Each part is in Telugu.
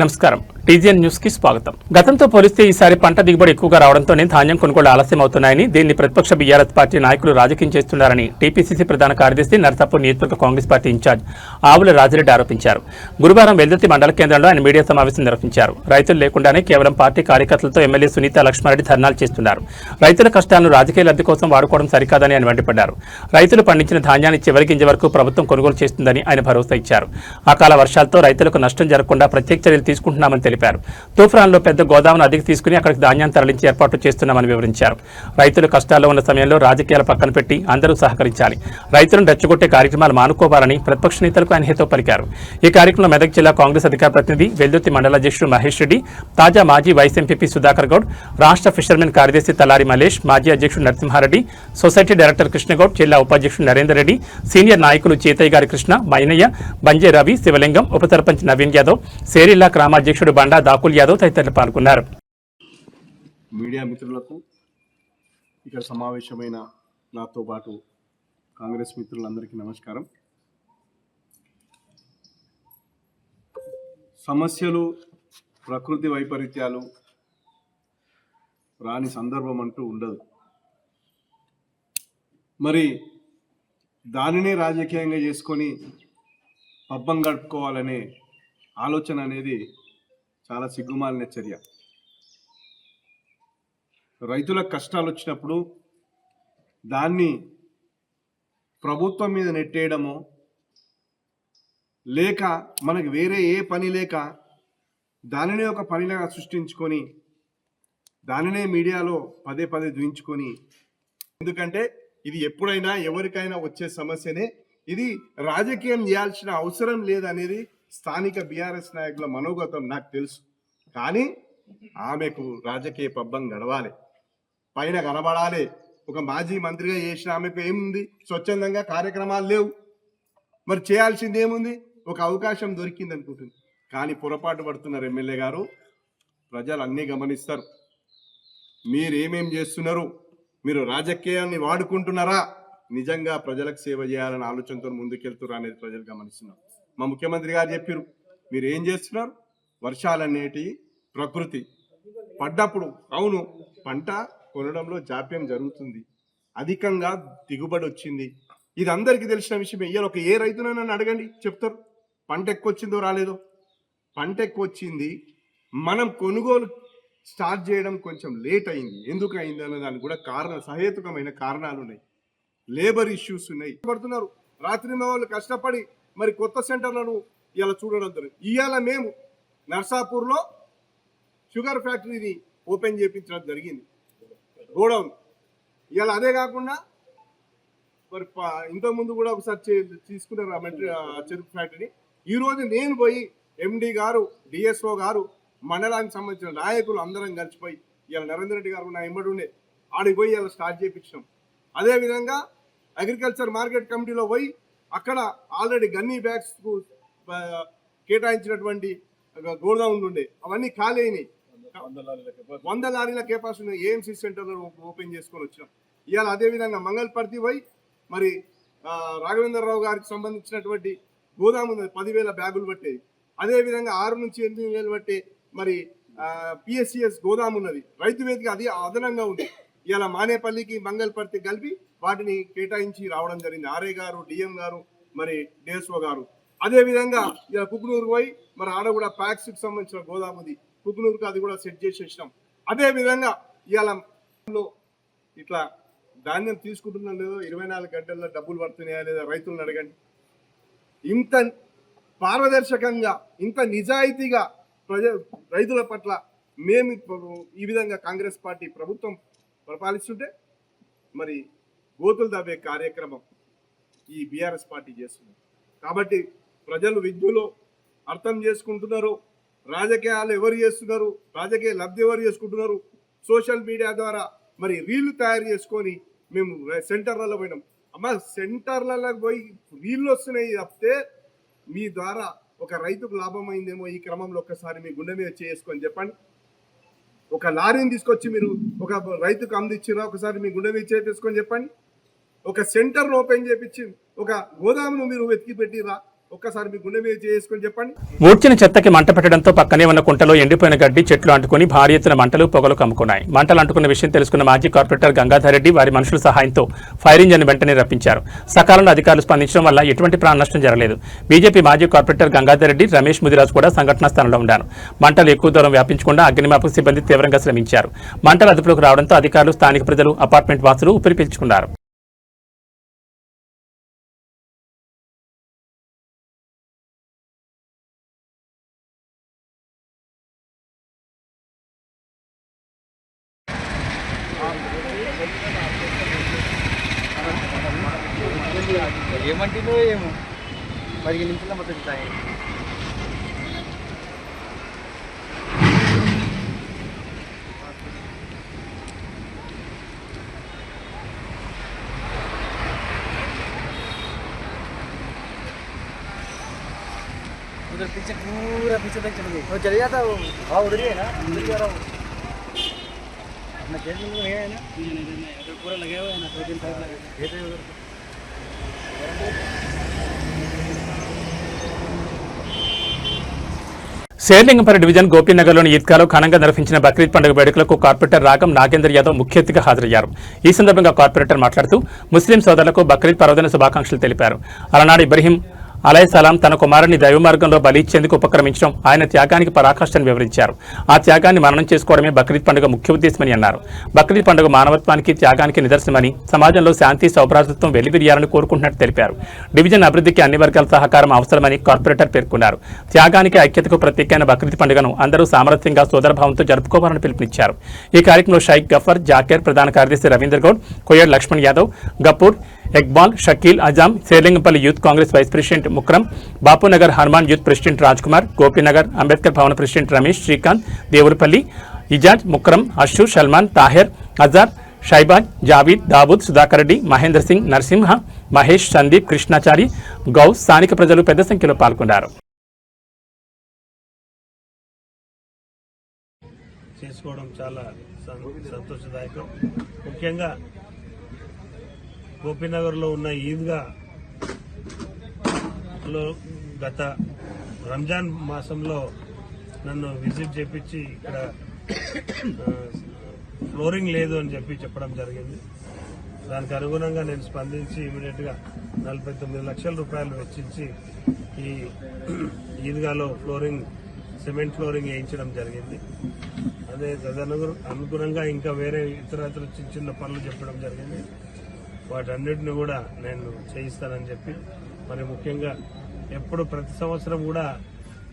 నమస్కారం. టీజీఎన్ న్యూస్ కి స్వాగతం. గతంతో పోలిస్తే ఈసారి పంట దిగుబడి ఎక్కువగా రావడంతోనే ధాన్యం కొనుగోలు ఆలస్యం అవుతున్నాయని, దీన్ని ప్రతిపక్ష బీఆర్ఎస్ పార్టీ నాయకులు రాజకీయం చేస్తున్నారని టీపీసీసీ ప్రధాన కార్యదర్శి నర్సాపూర్ నియోజకవర్గ కాంగ్రెస్ పార్టీ ఇన్ఛార్జ్ ఆవుల రాజిరెడ్డి ఆరోపించారు. గురువారం వెల్దుర్తి మండల కేంద్రంలో ఆయన మీడియా సమావేశం నిర్వహించారు. రైతులు లేకుండానే కేవలం పార్టీ కార్యకర్తలతో ఎమ్మెల్యే సునీత లక్ష్మారెడ్డి ధర్నాలు చేస్తున్నారు. రైతుల కష్టాలను రాజకీయ లబ్ధి కోసం వాడుకోవడం సరికాదని ఆయన మండిపడ్డారు. రైతులు పండించిన ధాన్యాన్ని చివరి గింజ వరకు ప్రభుత్వం కొనుగోలు చేస్తుందని ఆయన భరోసా ఇచ్చారు. అకాల వర్షాలతో రైతులకు నష్టం జరగకుండా ప్రత్యేక చర్యలు తీసుకుంటున్నామని తెలిపారు. తూఫాన్లో పెద్ద గోదామును అద్దెకు తీసుకుని అక్కడికి ధాన్యాన్ని తరలించి ఏర్పాట్లు చేస్తున్నామని వివరించారు. రైతులు కష్టాల్లో ఉన్న సమయంలో రాజకీయాల పక్కన పెట్టి అందరూ సహకరించాలి, రైతులను రెచ్చగొట్టే కార్యక్రమాలు మానుకోవాలని ప్రతిపక్ష నేతలకు ఆయన హితవు పలికారు. ఈ కార్యక్రమంలో మెదక్ జిల్లా కాంగ్రెస్ అధికార ప్రతినిధి వెల్దుర్తి మండల అధ్యక్షుడు మహేష్ రెడ్డి, తాజా మాజీ వైస్ ఎంపీపీ సుధాకర్ గౌడ్, రాష్ట్ర ఫిషర్మెన్ కార్యదర్శి తలారి మలేష్, మాజీ అధ్యక్షుడు నరసింహారెడ్డి, సొసైటీ డైరెక్టర్ కృష్ణగౌడ్, జిల్లా ఉపాధ్యక్షుడు నరేందర్ రెడ్డి, సీనియర్ నాయకులు చేతయ్య గారి కృష్ణ, మైనయ్య, బంజే రవి, శివలింగం, ఉప సర్పంచ్ నవీన్ యాదవ్, సేరిల్లా గ్రామాధ్యక్షుడు బండా దాకుల్ యాదవ్ తదితరులు పాల్గొన్నారు. మీడియా మిత్రులకు, ఇక్కడ సమావేశమైన నాతో పాటు కాంగ్రెస్ మిత్రులందరికీ నమస్కారం. సమస్యలు, ప్రకృతి వైపరీత్యాలు రాని సందర్భం అంటూ ఉండదు. మరి దానినే రాజకీయంగా చేసుకొని పబ్బం గడుపుకోవాలనే ఆలోచన అనేది చాలా సిగ్గుమాలిన చర్య. రైతులకు కష్టాలు వచ్చినప్పుడు దాన్ని ప్రభుత్వం మీద నెట్టేయడమో, లేక మనకు వేరే ఏ పని లేక దానినే ఒక పనిలాగా సృష్టించుకొని దానినే మీడియాలో పదే పదే చూయించుకొని, ఎందుకంటే ఇది ఎప్పుడైనా ఎవరికైనా వచ్చే సమస్యనే, ఇది రాజకీయం చేయాల్సిన అవసరం లేదనేది స్థానిక బీఆర్ఎస్ నాయకుల మనోగతం నాకు తెలుసు. కానీ ఆమెకు రాజకీయ పబ్బం గడవాలి, పైన కనబడాలి. ఒక మాజీ మంత్రిగా చేసిన ఆమెకు ఏముంది? స్వచ్ఛందంగా కార్యక్రమాలు లేవు, మరి చేయాల్సింది ఏముంది? ఒక అవకాశం దొరికింది అనుకుంటుంది. కానీ పొరపాటు పడుతున్నారు ఎమ్మెల్యే గారు. ప్రజలు అన్నీ గమనిస్తారు. మీరు ఏమేం చేస్తున్నారు, మీరు రాజకీయాన్ని వాడుకుంటున్నారా, నిజంగా ప్రజలకు సేవ చేయాలని ఆలోచనతో ముందుకెళ్తున్నారు అనేది ప్రజలు గమనిస్తున్నారు. మా ముఖ్యమంత్రి గారు చెప్పారు, మీరు ఏం చేస్తున్నారు? వర్షాలనేటి ప్రకృతి పడ్డప్పుడు, అవును, పంట కొనడంలో జాప్యం జరుగుతుంది, అధికంగా దిగుబడి వచ్చింది, ఇది అందరికీ తెలిసిన విషయమే. ఇవాళ ఒక ఏ రైతునైనా అడగండి, చెప్తారు పంట ఎక్కువ వచ్చిందో రాలేదో. పంట ఎక్కువ వచ్చింది, మనం కొనుగోలు స్టార్ట్ చేయడం కొంచెం లేట్ అయింది. ఎందుకు అయింది అనే దానికి కూడా సహేతుకమైన కారణాలు ఉన్నాయి. లేబర్ ఇష్యూస్ ఉన్నాయి. పడుతున్నారు రాత్రి వాళ్ళు కష్టపడి మరి కొత్త సెంటర్లను ఇలా చూడడం. ఇవాళ మేము నర్సాపూర్లో షుగర్ ఫ్యాక్టరీని ఓపెన్ చేయించడం జరిగింది, గోడౌన్. ఇవాళ అదే కాకుండా మరి ఇంతకుముందు కూడా ఒకసారి తీసుకున్నారు చెరుకు ఫ్యాక్టరీని. ఈరోజు నేను పోయి ఎండి గారు, డిఎస్ఓ గారు, మండలానికి సంబంధించిన నాయకులు అందరం కలిసిపోయి, ఇవాళ నరేందర్ రెడ్డి గారు నా ఎంబడి ఉండే ఆడికి పోయి ఇలా స్టార్ట్ చేయించినాం. అదేవిధంగా అగ్రికల్చర్ మార్కెట్ కమిటీలో పోయి అక్కడ ఆల్రెడీ గన్నీ బ్యాగ్స్కు కేటాయించినటువంటి గోడౌన్లు ఉండే, అవన్నీ ఖాళీ అయినాయి. 100 లారీల కెపాసిటీ ఏఎంసీ సెంటర్లో ఓపెన్ చేసుకొని వచ్చినాం. ఇవాళ అదేవిధంగా మంగళపర్తి పోయి మరి రాఘవేంద్రరావు గారికి సంబంధించినటువంటి గోదాము 10,000 బ్యాగులు పట్టేది. అదేవిధంగా 6 నుంచి 8,000 పట్టే మరి పిఎస్సిఎస్ గోదాము ఉన్నది. రైతు వేదిక అది అదనంగా ఉంది. ఇలా మానేపల్లికి మంగళపర్తి కలిపి వాటిని కేటాయించి రావడం జరిగింది. ఆర్ఏ గారు, డిఎం గారు, మరి డిఎస్ఓ గారు. అదేవిధంగా ఇలా కుకునూరు పోయి మరి ఆడ కూడా ప్యాక్స్కి సంబంధించిన గోదాముది, కుకునూరుకు అది కూడా సెట్ చేసేసినాం. అదేవిధంగా ఇవాళ ఇట్లా ధాన్యం తీసుకుంటున్నా లేదో, 24 గంటల్లో డబ్బులు పడుతున్నాయా లేదా రైతులను అడగండి. ఇంత పారదర్శకంగా, ఇంత నిజాయితీగా రైతుల పట్ల మేము ఈ విధంగా కాంగ్రెస్ పార్టీ ప్రభుత్వం పరిపాలిస్తుంటే మరి గోతులు తవ్వే కార్యక్రమం ఈ బీఆర్ఎస్ పార్టీ చేస్తుంది. కాబట్టి ప్రజలు విద్యులో అర్థం చేసుకుంటున్నారు, రాజకీయాలు ఎవరు చేస్తున్నారు, రాజకీయ లబ్ధి ఎవరు చేసుకుంటున్నారు. సోషల్ మీడియా ద్వారా మరి రీళ్లు తయారు చేసుకొని మేము సెంటర్లలో పోయినాం. అమ్మ, సెంటర్లకు పోయి రీళ్లు వస్తున్నాయి తప్పితే మీ ద్వారా ఒక రైతుకు లాభం అయిందేమో ఈ క్రమంలో ఒక్కసారి మీ గుండె మీద చేసుకొని చెప్పండి. ఒక లారీని తీసుకొచ్చి మీరు ఒక రైతుకు అందించిరా, ఒకసారి మీ గుండె మీద చేసుకొని చెప్పండి. ఒక సెంటర్ను ఓపెన్ చేపించి ఒక గోదామును మీరు వెతికి పెట్టిరా, ఒక్కసారి మీ గుండె మీద చేసుకొని చెప్పండి. ఊడ్చిన చెత్తకి మంట పెట్టడంతో పక్కనే ఉన్న కుంటలో ఎండిపోయిన గడ్డి చెట్లు అంటుకుని భారీ ఎత్తున మంటలు పొగలు కమ్ముకున్నాయి. మంటలు అంటుకున్న విషయం తెలుసుకున్న మాజీ కార్పొరేటర్ గంగాధర్ రెడ్డి వారి మనుషుల సహాయంతో ఫైర్ ఇంజిన్ వెంటనే రప్పించారు. సకాలంలో అధికారులు స్పందించడం వల్ల ఎటువంటి ప్రాణ నష్టం జరగలేదు. బీజేపీ మాజీ కార్పొరేటర్ గంగాధర్ రెడ్డి, రమేష్ ముదిరాజ్ కూడా సంఘటనా స్థలంలో ఉన్నారు. మంటలు ఎక్కువ దూరం వ్యాపించకుండా అగ్నిమాపక సిబ్బంది తీవ్రంగా శ్రమించారు. మంటలు అదుపులోకి రావడంతో అధికారులు, స్థానిక ప్రజలు, అపార్ట్మెంట్ వాసులు ఊపిరి పీల్చుకున్నారు. ఏమంటుందో ఏమో 15 నిమిషాలు మొత్తం ఉంటాయి. उधर पीछे पूरा पीछे तक चल गई. वो चले जाता वो. हाँ उधर ही है ना, उधर जा रहा हूँ. अपना जेल में है ना, इधर पूरा लगे हुए है ना, 2 दिन तक लगे. ये तो उधर శేర్లింగంపల్లి డివిజన్ గోపీనగర్లోని ఈద్గాలో ఘనంగా నిర్వహించిన బక్రీద్ పండుగ వేడుకలకు కార్పొరేటర్ రాగం నాగేందర్ యాదవ్ ముఖ్య అతిథిగా హాజరయ్యారు. ఈ సందర్భంగా కార్పొరేటర్ మాట్లాడుతూ ముస్లిం సోదరులకు బక్రీద్ పర్వదిన శుభాకాంక్షలు తెలిపారు. అలనాడు ఇబ్రహీం అలైహిస్సలాం తన కుమారుని దైవ మార్గంలో బలి ఇచ్చేందుకు ఉపక్రమించడం ఆయన త్యాగానికి పరాకాష్ఠని వివరించారు. ఆ త్యాగాన్ని మననం చేసుకోవడమే బక్రీద్ పండుగ ముఖ్య ఉద్దేశమని అన్నారు. బక్రీద్ పండుగ మానవత్వానికి, త్యాగానికి నిదర్శనమని, సమాజంలో శాంతి సౌభ్రాతృత్వం వెల్లివిరియాలని కోరుకుంటున్నట్టు తెలిపారు. డివిజన్ అభివృద్ధికి అన్ని వర్గాల సహకారం అవసరమని కార్పొరేటర్ పేర్కొన్నారు. త్యాగానికి, ఐక్యతకు ప్రత్యేకమైన బక్రీద్ పండుగను అందరూ సామరస్యంగా, సోదరభావంతో జరుపుకోవాలని పిలుపునిచ్చారు. ఈ కార్యక్రమంలో షైక్ గఫర్, జాకేర్, ప్రధాన కార్యదర్శి Ravinder Goud, Koyyad Laxman Yadav, Gafoor, Iqbal, Shakeel, Azam, Serilingampally youth Congress vice president Mukram, Bapunagar Hanuman youth president Raj Kumar, Gopinagar Ambedkar Bhavan president Ramesh, Srikanth, Devulapalli, Ijaz, Mukram, Ashu, Salman, Taher, Azhar, Shahbaz, Javeed, Dawood, Sudhakar Reddy, Mahender Singh, Narasimha, Mahesh, Sandeep, Krishnachari, Ghouse, స్థానిక ప్రజలు పెద్ద సంఖ్యలో పాల్గొన్నారు. చేసుకోవడం చాలా సంతోషదాయకం. ముఖ్యంగా గోపీనగర్లో ఉన్న ఈద్గాలో గత రంజాన్ మాసంలో నన్ను విజిట్ చేపించి ఇక్కడ ఫ్లోరింగ్ లేదు అని చెప్పడం జరిగింది. దానికి అనుగుణంగా నేను స్పందించి ఇమీడియట్గా 49 లక్షల రూపాయలు వెచ్చించి ఈ ఈద్గాలో సిమెంట్ ఫ్లోరింగ్ వేయించడం జరిగింది. అదే అనుగుణంగా ఇంకా వేరే ఇతర చిన్న పనులు చెప్పడం జరిగింది. వాటన్నిటిని కూడా నేను చేయిస్తానని చెప్పి, మరి ముఖ్యంగా ఎప్పుడు ప్రతి సంవత్సరం కూడా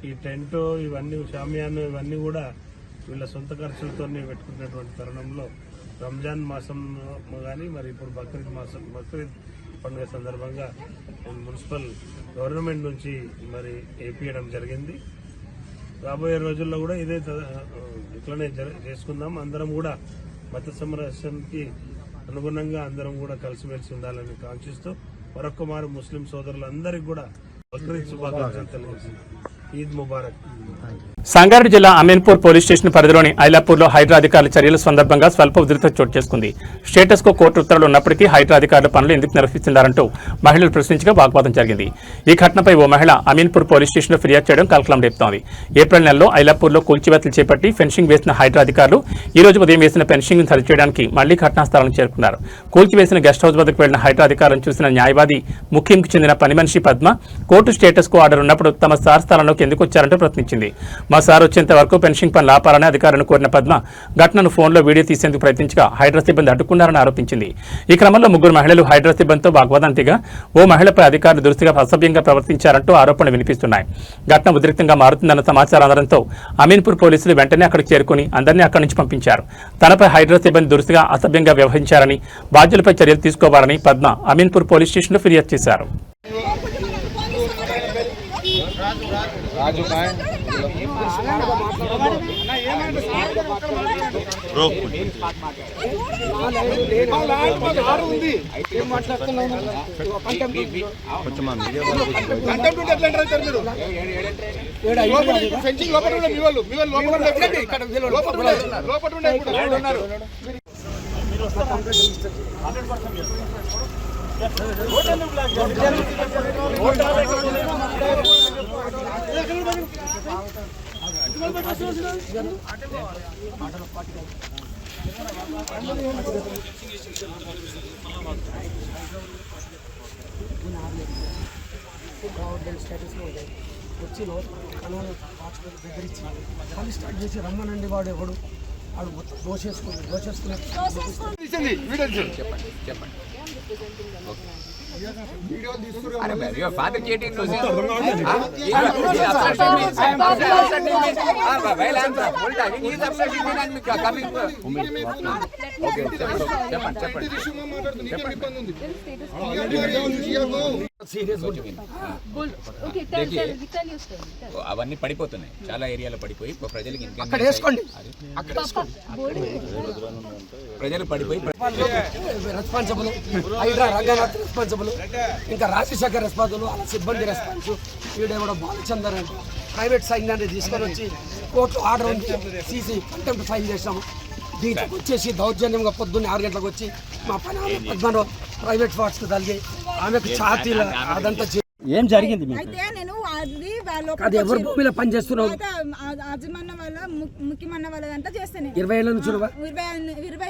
ఈ టెంట్ ఇవన్నీ, షామియాను ఇవన్నీ కూడా వీళ్ళ సొంత ఖర్చులతో పెట్టుకున్నటువంటి తరుణంలో రంజాన్ మాసం కానీ మరి ఇప్పుడు బక్రీద్ పండుగ సందర్భంగా మున్సిపల్ గవర్నమెంట్ నుంచి మరి వేపియడం జరిగింది. రాబోయే రోజుల్లో కూడా ఇట్లనే చేసుకుందాం. అందరం కూడా మత సమరస్యానికి అనుగుణంగా అందరం కూడా కలిసిమెలిసి ఉండాలని కాంక్షిస్తూ మరొక మారు ముస్లిం సోదరులందరికీ కూడా బక్రీద్ శుభాకాంక్షలు తెలియజేస్తున్నాం. ఈద్ ముబారక్. సంగారెడ్డి జిల్లా అమీన్పూర్ పోలీస్ స్టేషన్ పరిధిలోని ఐలాపూర్లో హైడ్రా అధికారుల చర్యల సందర్భంగా స్వల్ప ఉధృత చోటు చేసుకుంది. స్టేటస్ కో కోర్టు ఉత్తర్వులు ఉన్నప్పటికీ హైడ్రా అధికారుల పనులు ఎందుకు నిర్వహిస్తున్నారంటూ మహిళలు ప్రశ్నించగా వాగ్వాదం జరిగింది. ఈ ఘటనపై ఓ మహిళ అమీన్పూర్ పోలీస్ స్టేషన్లో ఫిర్యాదు చేయడం కలకలం రేపుతోంది. ఏప్రిల్ నెలలో ఐలాపూర్లో కూల్చివేతలు చేపట్టి ఫెన్సింగ్ వేసిన హైడ్రా అధికారులు ఈ రోజు ఉదయం వేసిన ఫెన్సింగ్ సరిచేయడానికి మళ్లీ ఘటనా స్థలానికి చేరుకున్నారు. కూల్చివేసిన గెస్ట్ హౌస్ వద్దకు వెళ్లిన హైడ్రా అధికారులను చూసిన న్యాయవాది ముఖ్యంకి చెందిన పని మనిషి Padma court status quo order ఉన్నప్పుడు తమ సార్ స్థలంలోకి ఎందుకు వచ్చారంటూ ప్రశ్నించింది. మా సార్ వచ్చేంత వరకు ఫెన్సింగ్ పనులు ఆపాలని అధికారులను కోరిన పద్మ ఘటనను ఫోన్లో వీడియో తీసేందుకు ప్రయత్నించగా హైడ్రా సిబ్బంది అడ్డుకున్నారని ఆరోపించింది. ఈ క్రమంలో 3 మహిళలు హైడ్రా సిబ్బందితో వాగ్వాదాంతిగా ఓ మహిళపై అధికారులు దురుసుగా అసభ్యంగా ప్రవర్తించారంటూ ఆరోపణలు వినిపిస్తున్నాయి. ఘటన ఉద్రిక్తంగా మారుతుందన్న సమాచారం అందడంతో అమీన్పూర్ పోలీసులు వెంటనే అక్కడికి చేరుకుని అందరినీ అక్కడి నుంచి పంపించారు. తనపై హైడ్రా సిబ్బంది దురుసుగా అసభ్యంగా వ్యవహరించారని, బాధ్యులపై చర్యలు తీసుకోవాలని పద్మ అమీన్పూర్ పోలీస్ స్టేషన్లో ఫిర్యాదు చేశారు. గవర్నమెంట్ స్టేటస్లో ఉంటాయి వచ్చి కరోనా వాచ్మెన్ బెదిరించి మళ్ళీ స్టార్ట్ చేసి రమ్మనండి వాడు ఎవడు వాడు మొత్తం దోషేసుకుని अरे मैं your father cheating no well answer full time he is upsetting me and coming okay serious అవన్నీ పడిపోతున్నాయి చాలా ఏరియాలో పడిపోయి ప్రజలకు ఇంకా అక్కడ వేసుకోండి ప్రజలు పడిపోయి రెస్పాన్సిబుల్ హైడ్రా రంగనాథ్ రెస్పాన్సిబుల్ ఇంకా రాజశేఖర్ రెస్పాన్సిబుల్ వాళ్ళ సిబ్బంది రెస్పాన్స్ వీడేవాడు బాలచందర్ అంటే ప్రైవేట్ సైన్యాన్ని తీసుకొని వచ్చి కోర్టు ఆర్డర్ ఉంది సీసీ కంటెంప్ట్ ఫైల్ చేసాము దీంట్లోకి వచ్చేసి దౌర్జన్యంగా పొద్దున్నే 6 గంటలకు వచ్చి మా పని పద్మలో ప్రైవేట్ వాట్స్కి తలిగి ఆమెకు ఛాతీలు అదంతా ఏం జరిగింది అయితే నేను అది ఎవరు భూమిలో పని చేస్తున్నావు అజమన్న వాళ్ళ ముఖ్యమన్న వాళ్ళదంతా చేస్తాను 20 ఏళ్ళ నుంచి 20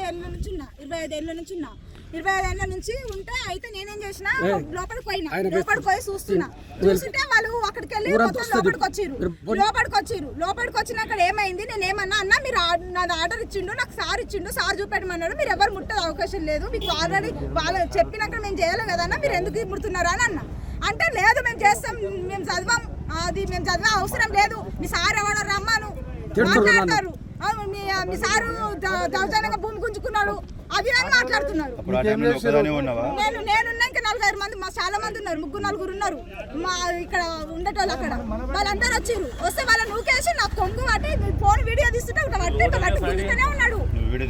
ఏళ్ళ నుంచి ఉన్నా 25 ఏళ్ళ నుంచి ఉన్నా 25 ఏళ్ళ నుంచి ఉంటే అయితే నేనేం చేసిన లోపలికి పోయినా లోపలికి పోయి చూస్తుంటే వాళ్ళు అక్కడికి వెళ్ళి లోపలికి వచ్చినాక ఏమైంది నేను ఏమన్నా అన్నా మీరు నాది ఆర్డర్ ఇచ్చిండు నాకు సార్ ఇచ్చిండు సార్ చూపెట్టమన్నాడు మీరు ఎవరు ముట్టే అవకాశం లేదు మీకు ఆల్రెడీ వాళ్ళు చెప్పినాక మేము చేయాలి కదన్నా మీరు ఎందుకు ముడుతున్నారు అని అన్న అంటే లేదు మేము చేస్తాం మేము చదివాం అది మేము చదివే అవసరం లేదు మీ సార్ ఎవడో రమ్మను మాట్లాడతారు మీ సారు దౌర్జన్యంగా భూమి గుంజుకున్నాడు అది అని మాట్లాడుతున్నారు నేనున్నా ఇంకా 4-5 మంది మా చాలా మంది ఉన్నారు 3-4 ఉన్నారు మా ఇక్కడ ఉండేటోళ్ళు అక్కడ వాళ్ళందరూ వచ్చారు వస్తే వాళ్ళ నూకేసి నాకు కొంగు పట్టి ఫోన్ వీడియో తీస్తుంటే పట్టి గుంజుతూనే ఉన్నాడు వీడియో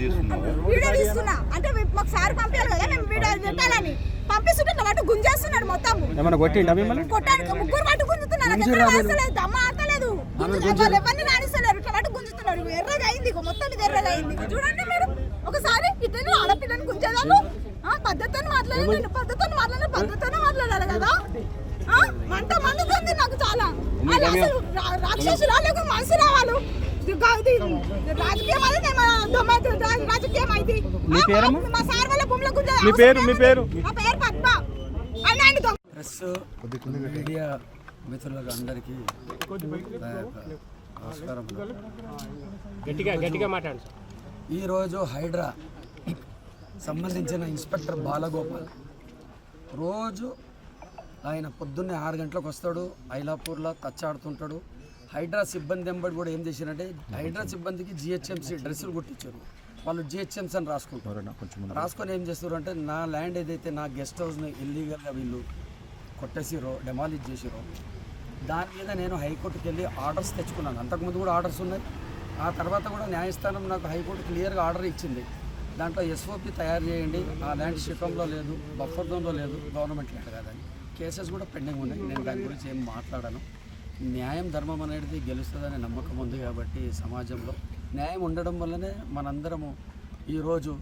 తీస్తున్నా అంటే మాకు సార్ పంపించాలి కదా మేము వీడియో పెట్టాలని పంపిస్తుంటే వాటి గుంజేస్తున్నాడు మొత్తం కొట్టానికి 3 వాటి గుంజుతున్నారు దమ్మ ఆడతలేదు ఎవరిని రాణిస్తలేరు ఇట్లా వాటి గుంజుతున్నారు ఎర్రగా అయింది మొత్తం ఇది ఎర్రగా అయింది చూడండి మేడం ఒకసారి ఇద్దరు ఆడపిల్లని గుంజేదాను పద్ధతితో మాట్లాడాలి కదా అంత మందుతుంది నాకు చాలా రాక్షసులు లేక మనసు రావాలి రాజకీయం రాజకీయం అయితే మా సార్ వాళ్ళ భూమిలో గుంజే మీ పేరు పద్మ ప్రెస్ మీడియా మిత్రులకు అందరికీ నమస్కారం. గట్టిగా మాట్లాడు. ఈరోజు హైడ్రా సంబంధించిన ఇన్స్పెక్టర్ బాలగోపాల్ రోజు ఆయన పొద్దున్నే 6 గంటలకు వస్తాడు, ఐలాపూర్లో తచ్చాడుతుంటాడు. హైడ్రా సిబ్బంది వెంబడి కూడా ఏం చేశారంటే హైడ్రా సిబ్బందికి జిహెచ్ఎంసీ డ్రెస్సులు కుట్టించారు. వాళ్ళు జిహెచ్ఎంసీ అని రాసుకొని ఏం చేస్తారు అంటే నా ల్యాండ్ ఏదైతే నా గెస్ట్ హౌస్ని ఇల్లీగల్గా వీళ్ళు కొట్టేసిరో డెమాలిష్ చేసిరో దాని మీద నేను హైకోర్టుకి వెళ్ళి ఆర్డర్స్ తెచ్చుకున్నాను. అంతకుముందు కూడా ఆర్డర్స్ ఉన్నాయి. ఆ తర్వాత కూడా న్యాయస్థానం నాకు హైకోర్టు క్లియర్గా ఆర్డర్ ఇచ్చింది. దాంట్లో ఎస్ఓపి తయారు చేయండి, ఆ ల్యాండ్ శిఖంలో లేదు, బఫర్ జోన్లో లేదు, గవర్నమెంట్ ల్యాండ్ కాదని కేసెస్ కూడా పెండింగ్ ఉన్నాయి. నేను దాని గురించి ఏం మాట్లాడాను. న్యాయం ధర్మం అనేది గెలుస్తుందనే నమ్మకం ఉంది కాబట్టి సమాజంలో న్యాయం ఉండడం వల్లనే మనందరము ఈరోజు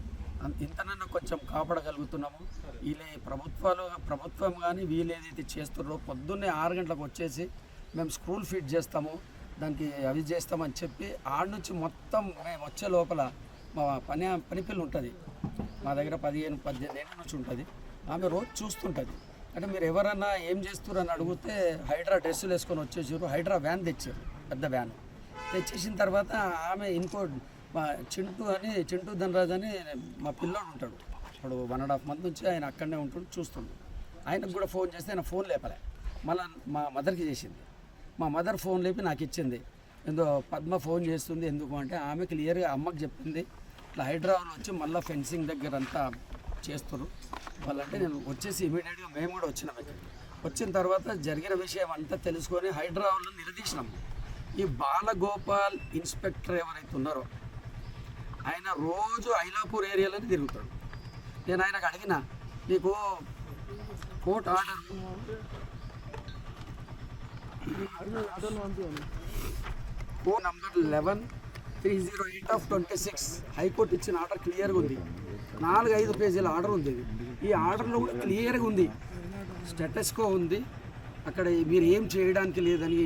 ఇంతనన్నా కొంచెం కాపాడగలుగుతున్నాము. వీళ్ళ ప్రభుత్వం కానీ వీళ్ళు ఏదైతే చేస్తున్నారో పొద్దున్నే 6 గంటలకు వచ్చేసి మేము స్క్రూల్ ఫిట్ చేస్తాము, దానికి అవి చేస్తామని చెప్పి ఆడ నుంచి మొత్తం మేము వచ్చే లోపల మా పని పిల్ల ఉంటుంది మా దగ్గర 15-18 ఏళ్ళ నుంచి ఉంటుంది. ఆమె రోజు చూస్తుంటుంది. అంటే మీరు ఎవరన్నా ఏం చేస్తున్నారు అని అడిగితే హైడ్రా డ్రెస్సులు వేసుకొని వచ్చేసారు. హైడ్రా వ్యాన్ తెచ్చారు, పెద్ద వ్యాన్ తెచ్చేసిన తర్వాత ఆమె ఇంకో మా చింటూ ధనరాజ్ అని మా పిల్లోడు ఉంటాడు. ఇప్పుడు 1.5 month నుంచి ఆయన అక్కడనే ఉంటుండు, చూస్తుండు. ఆయనకు కూడా ఫోన్ చేస్తే ఆయన ఫోన్ లేపలే, మళ్ళీ మా మదర్కి చేసింది. మా మదర్ ఫోన్ లేపి నాకు ఇచ్చింది. ఎందుకో పద్మ ఫోన్ చేస్తుంది ఎందుకు అంటే ఆమె క్లియర్గా అమ్మకి చెప్పింది ఇట్లా హైడ్రాబాద్ వచ్చి మళ్ళీ ఫెన్సింగ్ దగ్గర అంతా చేస్తారు వాళ్ళంటే నేను వచ్చేసి ఇమీడియట్గా మేము కూడా వచ్చినాం. ఇక్కడ వచ్చిన తర్వాత జరిగిన విషయం అంతా తెలుసుకొని హైడ్రాబాద్లో నిలదీసినాం. ఈ బాలగోపాల్ ఇన్స్పెక్టర్ ఎవరైతే ఉన్నారో ఆయన రోజు ఐలాపూర్ ఏరియాలోనే తిరుగుతాడు. నేను ఆయనకు అడిగిన నీకు court order code number 11 308/26 high court ఇచ్చిన ఆర్డర్ క్లియర్గా ఉంది. 4-5 పేజీల ఆర్డర్ ఉంది. ఈ ఆర్డర్లో కూడా క్లియర్గా ఉంది, స్టేటస్ కో ఉంది, అక్కడ మీరు ఏం చేయడానికి లేదని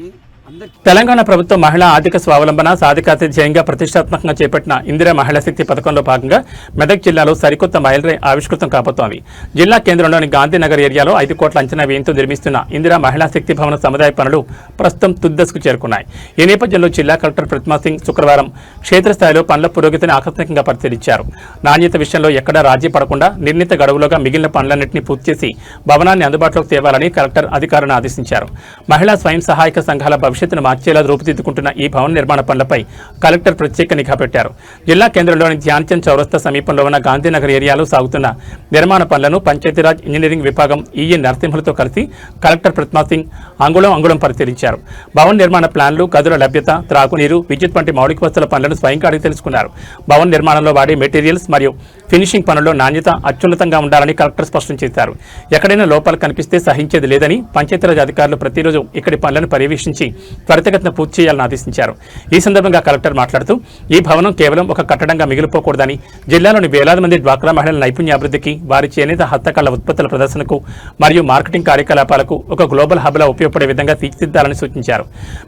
అందరికీ. తెలంగాణ ప్రభుత్వం మహిళా ఆర్థిక స్వావలంబన సాధికారత ధ్యేయంగా ప్రతిష్టాత్మకంగా చేపట్టిన ఇందిరా మహిళా శక్తి పథకంలో భాగంగా మెదక్ జిల్లాలో సరికొత్త మైలురాయి ఆవిష్కృతం కాబోతోంది. జిల్లా కేంద్రంలోని గాంధీనగర్ ఏరియాలో 5 కోట్ల అంచనా వ్యయంతో నిర్మిస్తున్న ఇందిరా మహిళా శక్తి భవన సముదాయ పనులు ప్రస్తుతం తుద్దశకు చేరుకున్నాయి. ఈ నేపథ్యంలో జిల్లా కలెక్టర్ ప్రతిమా సింగ్ శుక్రవారం క్షేత్రస్థాయిలో పనుల పురోగతిని ఆకస్మికంగా పరిశీలించారు. నాణ్యత విషయంలో ఎక్కడా రాజీ పడకుండా నిర్ణీత గడువులోగా మిగిలిన పనులన్నింటినీ పూర్తి చేసి భవనాన్ని అందుబాటులోకి తేవాలని కలెక్టర్ అధికారులను ఆదేశించారు. మహిళా స్వయం సహాయక సంఘాల భవిష్యత్తును మార్చేలా రూపుదిద్దుకుంటున్న ఈ భవన నిర్మాణ పనులపై కలెక్టర్ ప్రత్యేక నిఘా పెట్టారు. జిల్లా కేంద్రంలోని ధ్యాన్చంద్ చౌరస్తా సమీపంలో ఉన్న గాంధీనగర్ ఏరియాలో సాగుతున్న నిర్మాణ పనులను పంచాయతీరాజ్ ఇంజనీరింగ్ విభాగం ఈఈ నరసింహులతో కలిసి కలెక్టర్ ప్రతిమా సింగ్ అంగుళం పరిశీలించారు. భవన నిర్మాణ ప్లాన్లు, గదుల లభ్యత, త్రాగునీరు, విద్యుత్ వంటి మౌలిక వసతుల పనులను స్వయంగా అడిగి తెలుసుకున్నారు. భవన నిర్మాణంలో వాడే మెటీరియల్స్ మరియు ఫినిషింగ్ పనుల్లో నాణ్యత అత్యున్నతంగా ఉండాలని కలెక్టర్ స్పష్టం చేశారు. ఎక్కడైనా లోపాలు కనిపిస్తే సహించేది లేదని పంచాయతీరాజ్ అధికారులు ప్రతిరోజు ఇక్కడి పనులను పర్యవేక్షించి త్వరితగతిన పూర్తి చేయాలని ఆదేశించారు. ఈ సందర్భంగా కలెక్టర్ మాట్లాడుతూ ఈ భవనం కేవలం ఒక కట్టడంగా మిగిలిపోకూడదని, జిల్లాలోని వేలాది మంది డ్వాక్రా మహిళల నైపుణ్యాభివృద్ధికి, వారి చేనేత హస్తకళ ఉత్పత్తుల ప్రదర్శనకు మరియు మార్కెటింగ్ కార్యకలాపాలకు ఒక గ్లోబల్ హబ్లా ఉపయోగపడే విధంగా తీర్చిదిద్దాలని సూచించారు.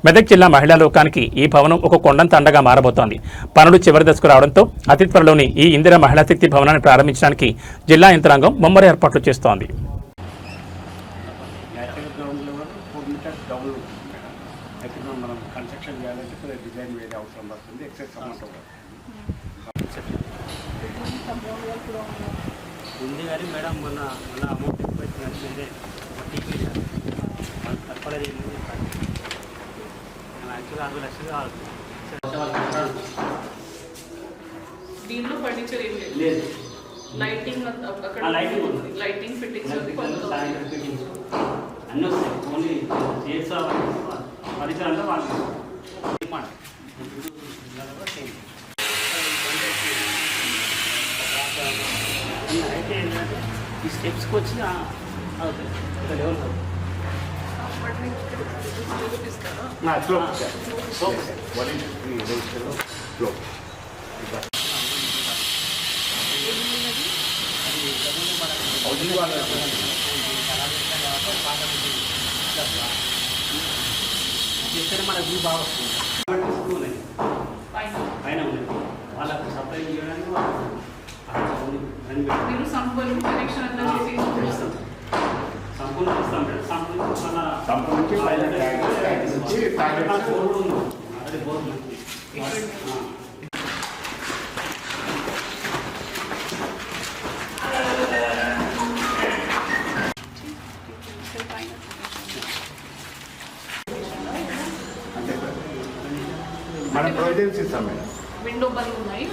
మెదక్ జిల్లా మహిళా లోకానికి ఈ భవనం ఒక కొండంత అండగా మారబోతోంది. పనులు చివరి దశకు రావడంతో అతి త్వరలోని ఈ ఇందిరా మహిళా శక్తి భవనాన్ని ప్రారంభించడానికి జిల్లా యంత్రాంగం ముమ్మర ఏర్పాట్లు చేస్తోంది. మనం కన్స్ట్రక్షన్ చేయాలంటే కొద్దిగా డిజైన్ వేరే అవసరం పడుతుంది, ఎక్సెస్ అమౌంట్ ఉంది. కానీ మేడం మొన్న అమౌంట్ ఎక్కువైతే తప్పలేదు. యాక్చువల్గా 60 లక్షలు కావాలి. దీంట్లో ఫర్నిచర్ ఏం లేదు. లైటింగ్ అక్కడ లైటింగ్ ఫిట్టింగ్స్ అన్నీ వస్తాయి. ఓన్లీ చేసా ఫర్నిచర్ అంటే వాళ్ళు అయితే ఏంటంటే ఈ స్టెప్స్కి వచ్చి అవుతుంది ఒక లెవెల్ చేస్తే మన వ్యూ బాగా వస్తుంది. పైన ఉంది వాళ్ళకు సప్లై చేయడానికి మీరు సంపూర్ణ కనెక్షన్ అంతా చేసి సంపూర్ణ ఇస్తాం. సంపూర్ణ అది బోర్డు మనం ప్రొవిజన్స్ ఇస్తాం మేడం. విండో బల్బ్ ఉన్నాయి,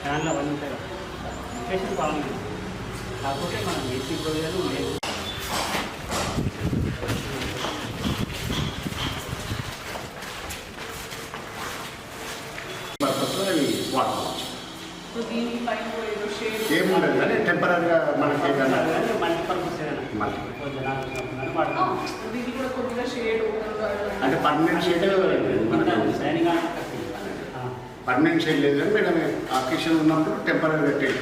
ఫ్యాన్లు అవన్నీ ఉంటాయి. లొకేషన్ బాగుంది, కాకపోతే మనం ఏసీ ప్రొవిజన్ లేదు. దీనిపైన ఏదో షేడ్ ఏముండదు కానీ టెంపరీగా మనకి మల్టీపర్పస్ దీనికి కూడా కొద్దిగా షేడ్ అంటే పర్మనెంట్ షేడ్ పర్మనెంట్ షేడ్ లేదు కానీ మేడం అకేషన్ ఉన్నప్పుడు టెంపరీగా టేక్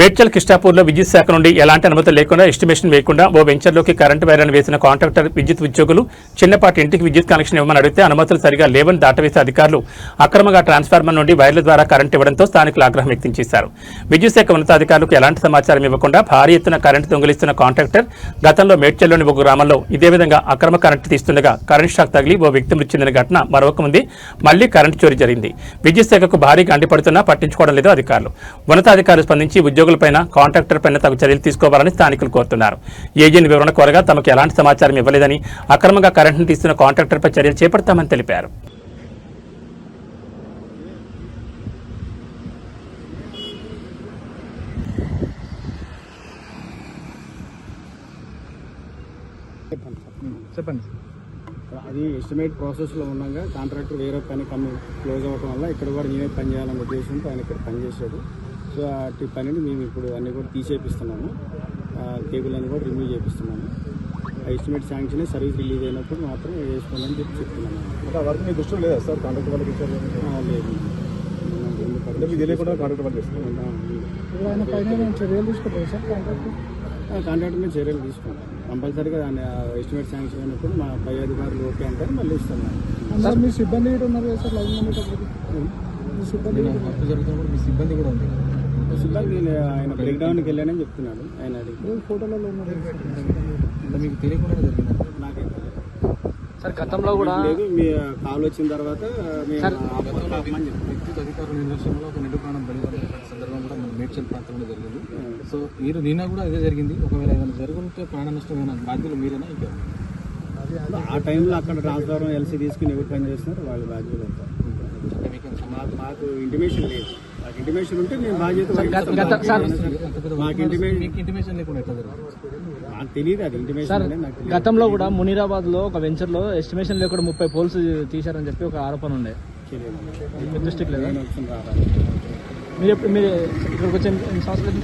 మేడ్చల్ కిష్టాపూర్లో విద్యుత్ శాఖ నుండి ఎలాంటి అనుమతి లేకుండా ఎస్టిమేషన్ వేయకుండా ఓ వెంచర్లోకి కరెంటు వైర్లను వేసిన కాంట్రాక్టర్ విద్యుత్ ఉద్యోగులు చిన్నపాటి ఇంటికి విద్యుత్ కనెక్షన్ ఇవ్వమని అడిగితే అనుమతులు సరిగా లేవని దాటవేసే అధికారులు అక్రమంగా ట్రాన్స్ఫార్మర్ నుండి వైర్ల ద్వారా కరెంటు ఇవ్వడంతో స్థానికులు ఆగ్రహం వ్యక్తం చేశారు. విద్యుత్ శాఖ ఉన్నతాధికారులకు ఎలాంటి సమాచారం ఇవ్వకుండా భారీ ఎత్తున కరెంటు దొంగిలిస్తున్న కాంట్రాక్టర్ గతంలో మేడ్చల్లోని ఒక గ్రామంలో ఇదే విధంగా అక్రమ కరెంటు తీస్తుండగా కరెంట్ షాక్ తగిలి ఓ వ్యక్తి మృతి చెందిన ఘటన మరొక ముందే మళ్లీ కరెంటు చోరీ జరిగింది. విద్యుత్ శాఖకు భారీగా అండిపడుతున్నా పట్టించుకోవడం లేదు అధికారులు. ఉన్నతాధికారులు స్పందించి ఉద్యోగులపైన కాంట్రాక్టర్ పైన తగు చర్యలు తీసుకోవాలని స్థానికులు కోరుతున్నారు. ఏజెన్ వివరణ కోరగా తమకు ఎలాంటి సమాచారం ఇవ్వలేదని, అక్రమంగా కరెంటును తీస్తున్న కాంట్రాక్టర్పై చర్యలు చేపడతామని తెలిపారు. చెప్పండి. అది ఎస్టిమేట్ ప్రాసెస్లో ఉండగా కాంట్రాక్టర్ వేరే పని క్లోజ్ అవ్వడం వల్ల ఇక్కడ కూడా నేనే పని చేయాలనే ఉద్దేశంతో ఆయన ఇక్కడ పనిచేశాడు. సో అటు పనిని మేము ఇప్పుడు అన్నీ కూడా తీసేపిస్తున్నాము, కేబుల్ అన్ని కూడా రిమూవ్ చేపిస్తున్నాము. ఎస్టిమేట్ శాంక్షన్ సర్వీస్ రిలీజ్ అయినప్పుడు మాత్రం వేసుకోవాలని చెప్తున్నాము. వర్క్ మీ దృష్టిలో లేదా సార్? కాంట్రాక్టర్ వాళ్ళకి ఇచ్చారు లేదు, మీకు తెలియకుండా కాంట్రాక్టర్ వాళ్ళు చేస్తున్నారు. చర్యలు తీసుకుంటారు సార్. కాంట్రాక్టర్ మీద చర్యలు తీసుకుంటాం కంపల్సరీగా. దాన్ని ఎస్టిమేట్ శాంక్షన్ అయినప్పుడు మా పై అధికారులు ఓకే అంటారు, మళ్ళీ ఇస్తున్నాం. సార్ మీ సిబ్బంది కూడా ఉన్నారు కదా సార్ లైన్ ఉండేటప్పుడు? మీ సిబ్బంది వర్క్ జరుగుతున్నప్పుడు మీ సిబ్బంది కూడా ఉంది? సిబ్బంది ఆయన బ్రేక్ డౌన్కి వెళ్ళానని చెప్తున్నాడు. ఆయన అడిగి ఫోటోలలో ఉన్నారు మీకు తెలియకుండా జరిగింది? నాకేం తెలియదు సార్. గతంలో కూడా లేదు, మీ కాల్ వచ్చిన తర్వాత విద్యుత్ అధికారుల నిర్లక్ష్యంలో ఒక నిండు ప్రాణం బలిపడిన సందర్భం కూడా మన మేడ్చల్ ప్రాంతంలో జరిగింది. సో మీరు నిన్న కూడా ఇదే జరిగింది. ఒకవేళ ఏదైనా జరుగుంటే ప్రాణ నష్టమైన బాధ్యులు మీరేనా ఇంకా? ఆ టైంలో అక్కడ ట్రాన్స్ఫార్మర్ ఎల్సీ తీసుకుని ఎవరు పని చేస్తున్నారు వాళ్ళు బాధ్యత అవుతారు. మాకు ఇంటిమేషన్ లేదు. మాకు ఇంటిమేషన్ ఉంటే మేము బాధ్యత మాకు ఇంటిమేషన్ లేకుండా ఎట్లా జరుగుతుంది? నాకు తెలియదు అది ఇంటిమేషన్ అనేది నాకు తెలియదు. గతంలో కూడా మునీరాబాద్ లో ఒక వెంచర్ లో ఎస్టిమేషన్ లేకుండా 30 పోల్స్ తీశారని చెప్పి ఒక ఆరోపణ ఉండే. మీ దృష్టికి లేదా? మీరు ఇక్కడికి వచ్చే ఎన్ని సంవత్సరాలు?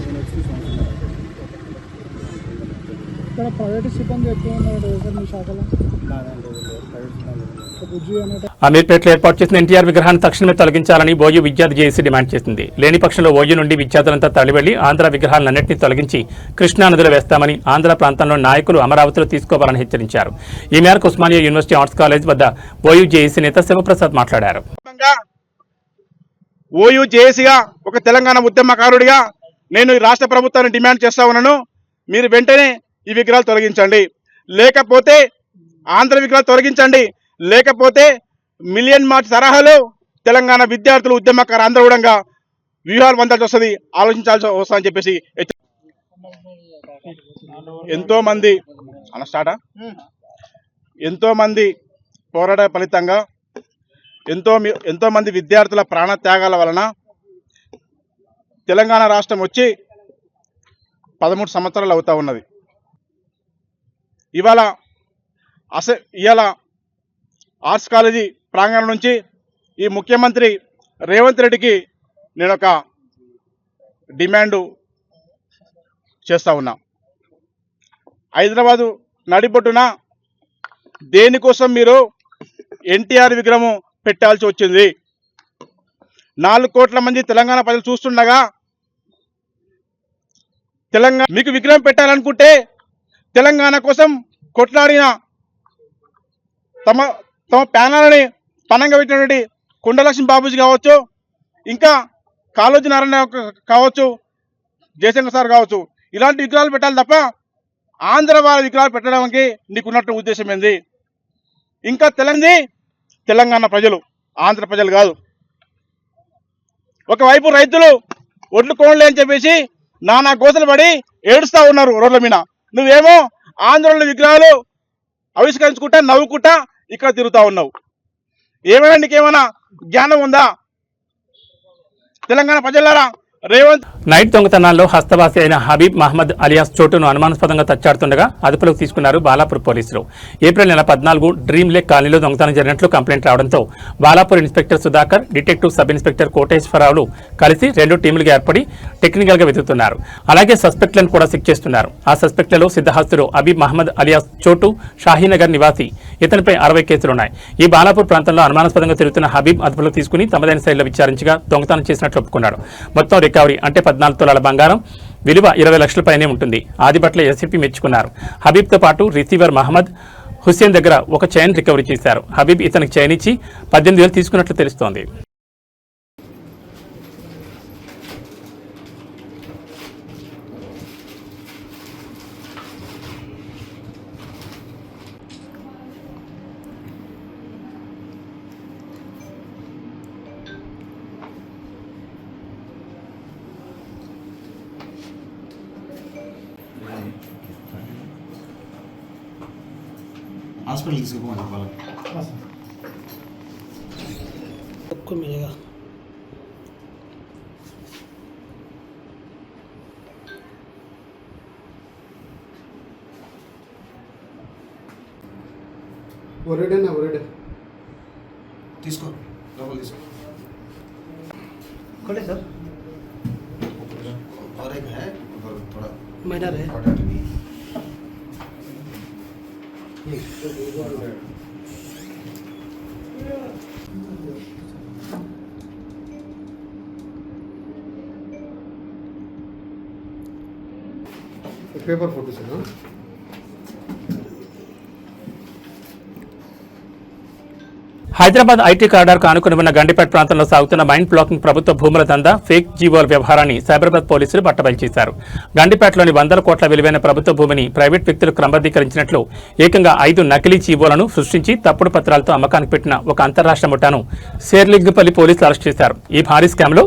ఇక్కడ ప్రైవేట్ సిబ్బంది ఎక్కువ ఉన్నారు సార్ మీ శాఖలో? అమీర్పేటలో ఏర్పాటు చేసిన ఎన్టీఆర్ విగ్రహాన్ని తక్షణమే తొలగించాలని ఓయూ విద్యార్థి జేఏసీ డిమాండ్ చేసింది. లేని పక్షంలో ఓయూ నుండి విద్యార్థులంతా తరలివెళ్లి ఆంధ్ర విగ్రహాలన్నింటినీ తొలగించి కృష్ణా నదిలో వేస్తామని ఆంధ్ర ప్రాంతంలో నాయకులు అమరావతిలో తీసుకోవాలని హెచ్చరించారు. ఈ మేరకు ఉస్మానియా యూనివర్సిటీ ఆర్ట్స్ కాలేజ్ వద్ద ఓయూ జేఏసీ నేత శివప్రసాద్ మాట్లాడారు. ఓయూ జేఏసీగా ఒక తెలంగాణ ఉద్యమకారుడిగా నేను ఈ రాష్ట్ర ప్రభుత్వాన్ని డిమాండ్ చేస్తా ఉన్నాను. మీరు వెంటనే ఈ విగ్రహాలు తొలగించండి, లేకపోతే ఆంధ్ర విగ్రహాలు తొలగించండి, లేకపోతే మిలియన్ మార్చ్ తరహాలో తెలంగాణ విద్యార్థులు ఉద్యమకారు ఆందోళనగా వ్యూహాలు పొందాల్సి వస్తుంది, ఆలోచించాల్సి వస్తుందని చెప్పేసి ఎంతో మంది పోరాట ఫలితంగా ఎంతో మంది విద్యార్థుల ప్రాణ త్యాగాల వలన తెలంగాణ రాష్ట్రం వచ్చి 13 సంవత్సరాలు అవుతా ఉన్నది. ఇవాళ ఆర్ట్స్ కాలేజీ ప్రాంగణం నుంచి ఈ ముఖ్యమంత్రి రేవంత్ రెడ్డికి నేను ఒక డిమాండ్ చేస్తా ఉన్నా. హైదరాబాదు నడిబొట్టున దేనికోసం మీరు ఎన్టీఆర్ విగ్రహం పెట్టాల్సి వచ్చింది? 4 కోట్ల మంది తెలంగాణ ప్రజలు చూస్తుండగా మీకు విగ్రహం పెట్టాలనుకుంటే తెలంగాణ కోసం కొట్లాడిన తమ ప్యానల్ని పనంగా పెట్టినటువంటి కొండలక్ష్మి బాబూజీ కావచ్చు, ఇంకా కాళోజీ నారాయణ కావచ్చు, జయశంకర్ సార్ కావచ్చు, ఇలాంటి విగ్రహాలు పెట్టాలి తప్ప ఆంధ్ర వారి విగ్రహాలు పెట్టడానికి నీకున్నట్టు ఉద్దేశం ఏంది? ఇంకా తెలంగాణ ప్రజలు, ఆంధ్ర ప్రజలు కాదు. ఒకవైపు రైతులు ఒడ్లు కొనలే అని చెప్పేసి నానా గోసలు పడి ఏడుస్తూ ఉన్నారు రోడ్ల మీద. నువ్వేమో ఆంధ్రలో విగ్రహాలు ఆవిష్కరించుకుంటా నవ్వుకుంటా ఇక్కడ తిరుగుతా ఉన్నావు. ఏమైనా నీకేమైనా జ్ఞానం ఉందా? తెలంగాణ ప్రజలారా, రేవంత్ నైట్ దొంగతనాల్లో హస్తవాసి అయిన హబీబ్ మహమ్మద్ అలియాస్ చోటును అనుమానాస్పదంగా తచ్చాడుతుండగా అదుపులోకి తీసుకున్నారు బాలాపూర్ పోలీసులు. ఏప్రిల్ నెల 14 డ్రీమ్ లేక్ కాలనీలో దొంగతనం జరిగినట్లు కంప్లైంట్ రావడంతో Balapur inspector Sudhakar, detective sub inspector కోటేశ్వరరావులు కలిసి 2 టీములుగా ఏర్పడి టెక్నికల్ గా వెతుకుతున్నారు. అలాగే సస్పెక్ట్లను కూడా చెక్ చేస్తున్నారు. ఆ సస్పెక్ట్లలో సిద్ధహస్తుడు హబీబ్ మహమ్మద్ అలియాస్ చోటు షాహీనగర్ నివాసి. ఇతనిపై 60 కేసులున్నాయి. ఈ బాలాపూర్ ప్రాంతంలో అనుమానాస్పదంగా తిరుగుతున్న హబీబ్ అదుపులోకి తీసుకుని తమదైన శైలిలో విచారించగా దొంగతనం చేసినట్లు ఒప్పుకున్నాడు. మొత్తం రికవరీ అంటే 14 తులాల బంగారం విలువ 20 లక్షల పైనే ఉంటుంది. ఆదిపట్ల ఎస్పీ మెచ్చుకున్నారు. హబీబ్తో పాటు రిసీవర్ మహమ్మద్ హుస్సేన్ దగ్గర ఒక చైన్ రికవరీ చేశారు. హబీబ్ ఇతనికి చైన్ ఇచ్చి 18,000 తీసుకున్నట్లు తెలుస్తోంది. హాస్పిటల్ తీసుకుపోవాలి వాళ్ళకి. తీసుకో డబ్బులు తీసుకో खोले सर और एक है उधर थोड़ा माइनर है पेपर फोटो से ना హైదరాబాద్ ఐటీ కారిడార్కు ఆనుకుని ఉన్న గండిపేట ప్రాంతంలో సాగుతున్న మైండ్ బ్లాకింగ్ ప్రభుత్వ భూముల దందా ఫేక్ జీవోల వ్యవహారాన్ని సైబరాబాద్ పోలీసులు బట్టబయలు చేశారు. గండిపేటలోని 100 కోట్ల విలువైన ప్రభుత్వ భూమిని ప్రైవేట్ వ్యక్తులు క్రమబద్ధీకరించినట్లు ఏకంగా 5 నకిలీ జీవోలను సృష్టించి తప్పుడు పత్రాలతో అమ్మకానికి పెట్టిన ఒక అంతర్రాష్ట్ర ముఠాను శేర్లింగపల్లి పోలీసులు అరెస్ట్ చేశారు. ఈ భారీ స్కామ్లో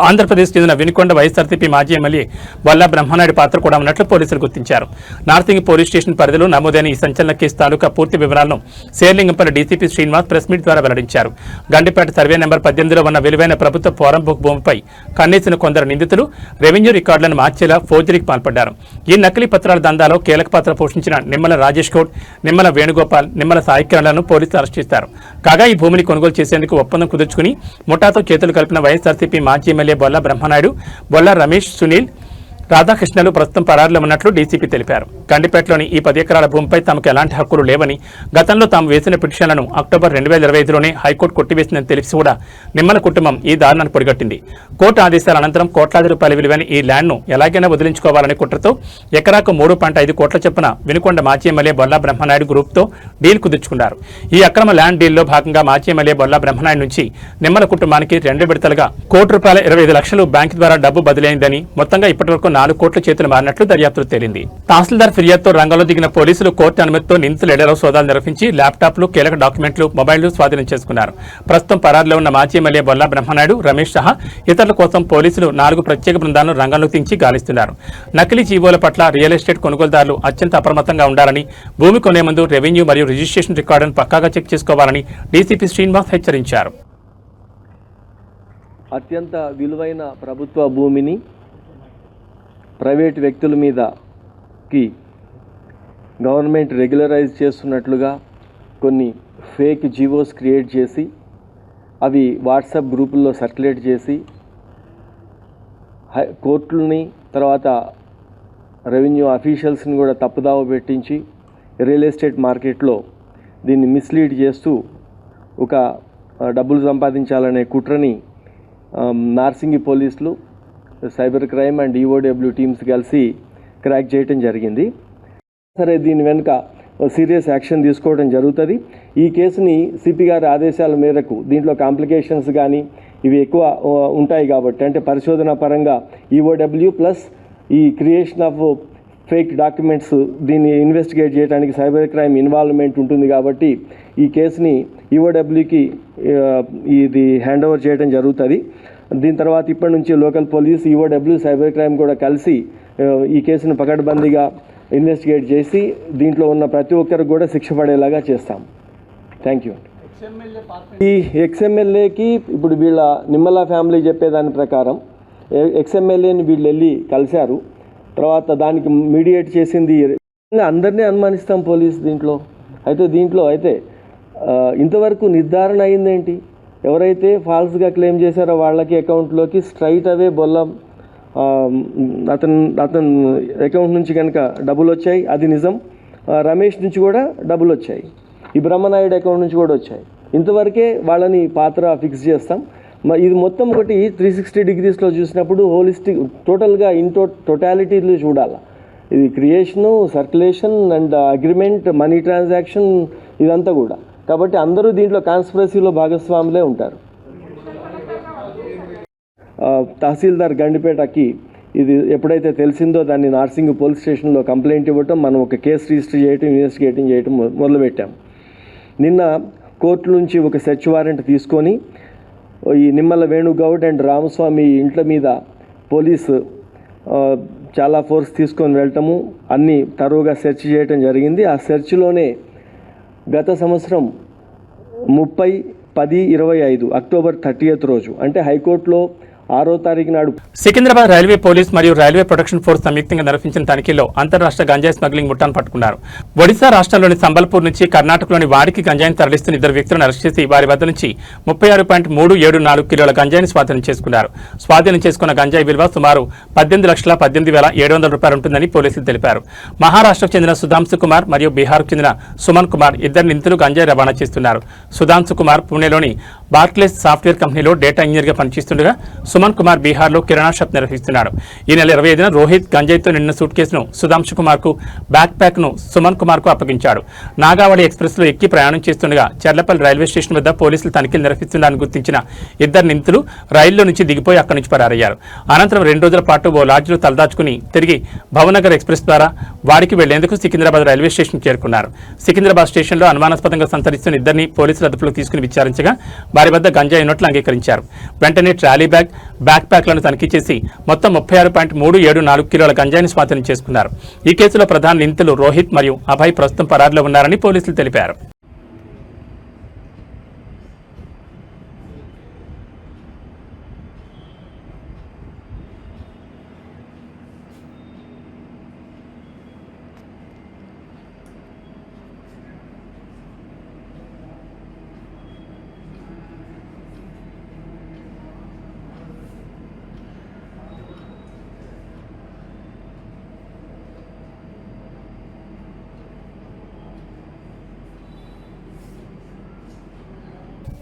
ఆంధ్రప్రదేశ్ చెందిన వినుకొండ వైఎస్ఆర్సీపీ మాజీ ఎమ్మెల్యే బొల్లా బ్రహ్మనాయుడు పాత్ర కూడా ఉన్నట్లు పోలీసులు గుర్తించారు. నార్సింగ్ పోలీస్ స్టేషన్ పరిధిలో నమోదైన ఈ సంచలన కేసు తాలూకా పూర్తి వివరాలను Serilingampally DCP Srinivas press meet ద్వారా వెల్లడించారు. గండిపేట సర్వే నెంబర్ 18లో ఉన్న విలువైన ప్రభుత్వ ఫోరం బుక్ భూమిపై కన్నేసిన కొందరు నిందితులు రెవెన్యూ రికార్డులను మార్చేలా ఫోర్జరీకి పాల్పడ్డారు. ఈ నకిలీ పత్రాల దందాలో కీలక పాత్ర పోషించిన నిమ్మల రాజేష్ గౌడ్, నిమ్మల వేణుగోపాల్, నిమ్మల సాయికిరణ్లను పోలీసులు అరెస్ట్ చేశారు. కాగా ఈ భూమిని కొనుగోలు చేసేందుకు ఒప్పందం కుదుర్చుకుని ముఠాతో చేతులు కలిపిన వైఎస్ఆర్సీపీ మాజీ ఎమ్మెల్యే బొల్లా బ్రహ్మనాయుడు, బొల్లా రమేష్, సునీల్, రాధాకృష్ణలు ప్రస్తుతం పరారులో ఉన్నట్లు డీసీపీ తెలిపారు. గండిపేటలోని ఈ 10 ఎకరాల భూమిపై తమకు ఎలాంటి హక్కులు లేవని, గతంలో తాము వేసిన పిటిషన్లను అక్టోబర్ 2025లోనే హైకోర్టు కొట్టివేసిందని తెలిసి కూడా నిమ్మల కుటుంబం ఈ దారుణాన్ని పొడిగట్టింది. కోర్టు ఆదేశాల అనంతరం కోట్లాది రూపాయల విలువైన ఈ ల్యాండ్ను ఎలాగైనా వదిలించుకోవాలనే కుట్రతో ఎకరాకు 3.5 కోట్ల చొప్పున వినుకొండ మాజీ ఎమ్మెల్యే బొల్లా బ్రహ్మనాయుడు గ్రూప్తో డీల్ కుదుర్చుకున్నారు. ఈ అక్రమ ల్యాండ్ డీల్లో భాగంగా మాజీ ఎమ్మెల్యే బొల్లా బ్రహ్మనాయుడు నుంచి నిమ్మల కుటుంబానికి 2 విడతలుగా ₹1,25,00,000 బ్యాంకు ద్వారా డబ్బు బదిలైందని, మొత్తంగా ఇప్పటివరకు 4 కోట్ల చేతులు మారినట్లు దర్యాప్తులో తేలింది. తహసీల్దార్ ఫిర్యాదుతో రంగంలో దిగిన పోలీసులు కోర్టు అనుమతితో నిందితుల ఇళ్లలో సోదాలు నిర్వహించి ల్యాప్టాప్లు, కీలక డాక్యుమెంట్లు, మొబైళ్లు స్వాధీనం చేసుకున్నారు. ప్రస్తుతం పరారులో ఉన్న మాజీ ఎమ్మెల్యే బొల్లా బ్రహ్మనాయుడు, రమేష్ సహా ఇతరుల కోసం పోలీసులు 4 ప్రత్యేక బృందాలను రంగంలోకి దించి గాలిస్తున్నారు. నకిలీ జీవోల పట్ల రియల్ ఎస్టేట్ కొనుగోలుదారులు అత్యంత అప్రమత్తంగా ఉండాలని, భూమి కొనే ముందు రెవెన్యూ మరియు రిజిస్ట్రేషన్ రికార్డును పక్కాగా చెక్ చేసుకోవాలని డీసీపీ శ్రీనివాస్ హెచ్చరించారు. అత్యంత విలువైన ప్రభుత్వ భూమిని ప్రైవేట్ వ్యక్తుల మీదకి గవర్నమెంట్ రెగ్యులరైజ్ చేస్తున్నట్లుగా కొన్ని ఫేక్ జీవోస్ క్రియేట్ చేసి అవి వాట్సాప్ గ్రూపుల్లో సర్క్యులేట్ చేసి కోర్టులని తర్వాత రెవెన్యూ అఫీషియల్స్ని కూడా తప్పుదావ పెట్టించి రియల్ ఎస్టేట్ మార్కెట్లో దీన్ని మిస్లీడ్ చేస్తూ ఒక డబ్బులు సంపాదించాలనే కుట్రని నార్సింగి పోలీసులు, cyber crime and EOW teams కలిసి క్రాక్ చేయటం జరిగింది. సరే, దీని వెనుక సీరియస్ యాక్షన్ తీసుకోవడం జరుగుతుంది. ఈ కేసుని సిపి గారి ఆదేశాల మేరకు దీంట్లో కాంప్లికేషన్స్ కానీ ఇవి ఎక్కువ ఉంటాయి కాబట్టి, అంటే పరిశోధన పరంగా ఈఓడబ్ల్యూ ప్లస్ ఈ క్రియేషన్ ఆఫ్ ఫేక్ డాక్యుమెంట్స్ దీన్ని ఇన్వెస్టిగేట్ చేయడానికి సైబర్ క్రైమ్ ఇన్వాల్వ్మెంట్ ఉంటుంది కాబట్టి ఈ కేసుని ఈఓడబ్ల్యూకి ఇది హ్యాండ్ ఓవర్ చేయడం జరుగుతుంది. దీని తర్వాత ఇప్పటి నుంచి local police, EOW, cyber crime కూడా కలిసి ఈ కేసును పకడ్బందీగా ఇన్వెస్టిగేట్ చేసి దీంట్లో ఉన్న ప్రతి ఒక్కరికి కూడా శిక్ష పడేలాగా చేస్తాం. Thank you. ఈ ఎక్స్ఎమ్మెల్యేకి ఇప్పుడు వీళ్ళ నిమ్మల ఫ్యామిలీ చెప్పేదాని ప్రకారం ఎక్స్ఎమ్మెల్యేని వీళ్ళు వెళ్ళి కలిశారు. తర్వాత దానికి మీడియేట్ చేసింది అందరినీ అనుమానిస్తాం పోలీస్ దీంట్లో. దీంట్లో ఇంతవరకు నిర్ధారణ అయిందేంటి? ఎవరైతే ఫాల్స్గా క్లెయిమ్ చేశారో వాళ్ళకి అకౌంట్లోకి స్ట్రైట్ అవే బొల్లం అతను అకౌంట్ నుంచి కనుక డబ్బులు వచ్చాయి, అది నిజం. రమేష్ నుంచి కూడా డబ్బులు వచ్చాయి, ఈ బ్రహ్మనాయుడు అకౌంట్ నుంచి కూడా వచ్చాయి. ఇంతవరకే వాళ్ళని పాత్ర ఫిక్స్ చేస్తాం. ఇది మొత్తం ఒకటి 360 డిగ్రీస్లో చూసినప్పుడు హోలిస్టిక్ టోటల్గా టోటాలిటీలో చూడాలి. ఇది creation, circulation and agreement, money transaction ఇదంతా కూడా. కాబట్టి అందరూ దీంట్లో కాన్స్పిరసీలో భాగస్వాములే ఉంటారు. తహసీల్దార్ గండిపేటకి ఇది ఎప్పుడైతే తెలిసిందో దాన్ని నార్సింగ్ పోలీస్ స్టేషన్లో కంప్లైంట్ ఇవ్వటం, మనం ఒక కేసు రిజిస్టర్ చేయటం, ఇన్వెస్టిగేటింగ్ చేయటం మొదలుపెట్టాం. నిన్న కోర్టు నుంచి ఒక సెర్చ్ వారెంట్ తీసుకొని ఈ నిమ్మల వేణుగౌడ్ అండ్ రామస్వామి ఇంట్ల మీద పోలీసు చాలా ఫోర్స్ తీసుకొని వెళ్ళటము, అన్నీ తరువుగా సెర్చ్ చేయటం జరిగింది. ఆ సెర్చ్లోనే గత సంవత్సరం 30/10/25 అక్టోబర్ 30th రోజు, అంటే హైకోర్టులో 6వ తారీఖు నాడు సికింద్రాబాద్ రైల్వే పోలీస్ మరియు రైల్వే ప్రొటెక్షన్ ఫోర్స్ సంయుక్తంగా నిర్వహించిన తనిఖీల్లో అంతర్రాష్ట్ర గంజాయి స్మగ్లింగ్ ముఠాను పట్టుకున్నారు. ఒడిశా రాష్ట్రంలోని సంబల్పూర్ నుంచి కర్ణాటకలోని వాడికి గంజాయిని తరలిస్తున్న 2 వ్యక్తులను అరెస్ట్ చేసి వారి వద్ద నుంచి 36.374 కిలోల గంజాయిని స్వాధీనం చేసుకున్నారు. స్వాధీనం చేసుకున్న గంజాయి విలువ సుమారు 18,18,700 రూపాయలు ఉంటుందని పోలీసులు తెలిపారు. మహారాష్ట్రకు చెందిన సుధాంశు కుమార్ మరియు బీహార్కు చెందిన సుమన్ కుమార్ 2 నిందితులు గంజాయి రవాణా చేస్తున్నారు. సుధాంశు కుమార్ పుణేలోని బార్క్లేస్ సాఫ్ట్వేర్ కంపెనీలో డేటా ఇంజనీర్గా పనిచేస్తుండగా సుమన్ కుమార్ బీహార్లో కిరాణా షాప్ నిర్వహిస్తున్నాడు. ఈ నెల 25న రోహిత్ గంజాయితో నిండిన సూట్ కేసును సుధాంశు కుమార్కు బ్యాక్ ప్యాక్ను సుమన్ కుమార్కు అప్పగించాడు. నాగావళి ఎక్స్ప్రెస్లో ఎక్కి ప్రయాణం చేస్తుండగా చెర్లపల్లి రైల్వే స్టేషన్ వద్ద పోలీసులు తనిఖీలు నిర్వహిస్తున్నారని గుర్తించిన 2 నిందితులు రైల్లో నుంచి దిగిపోయి అక్కడి నుంచి పరారయ్యారు. అనంతరం 2 రోజుల పాటు ఓ లాడ్జ్లో తలదాచుకుని తిరిగి భవనగర్ ఎక్స్ప్రెస్ ద్వారా వాడికి వెళ్లేందుకు సికింద్రాబాద్ రైల్వే స్టేషన్ చేరుకున్నారు. సికింద్రాబాద్ స్టేషన్లో అనుమానాస్పదంగా సంచరిస్తున్న 2 పోలీసులు అదుపులోకి తీసుకుని విచారించగా వారి వద్ద గంజాయి ఉన్నట్లు అంగీకరించారు. వెంటనే ట్రాలీ బ్యాక్ ప్యాక్లను తనిఖీ చేసి మొత్తం 36.374 కిలోల గంజాయిని స్వాధీనం చేసుకున్నారు. ఈ కేసులో ప్రధాన నిందితులు రోహిత్ మరియు అభయ్ ప్రస్తుతం పరారీలో ఉన్నారని పోలీసులు తెలిపారు.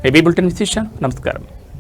ఏబీ బులెటిన్ విశేషాలు. నమస్కారం.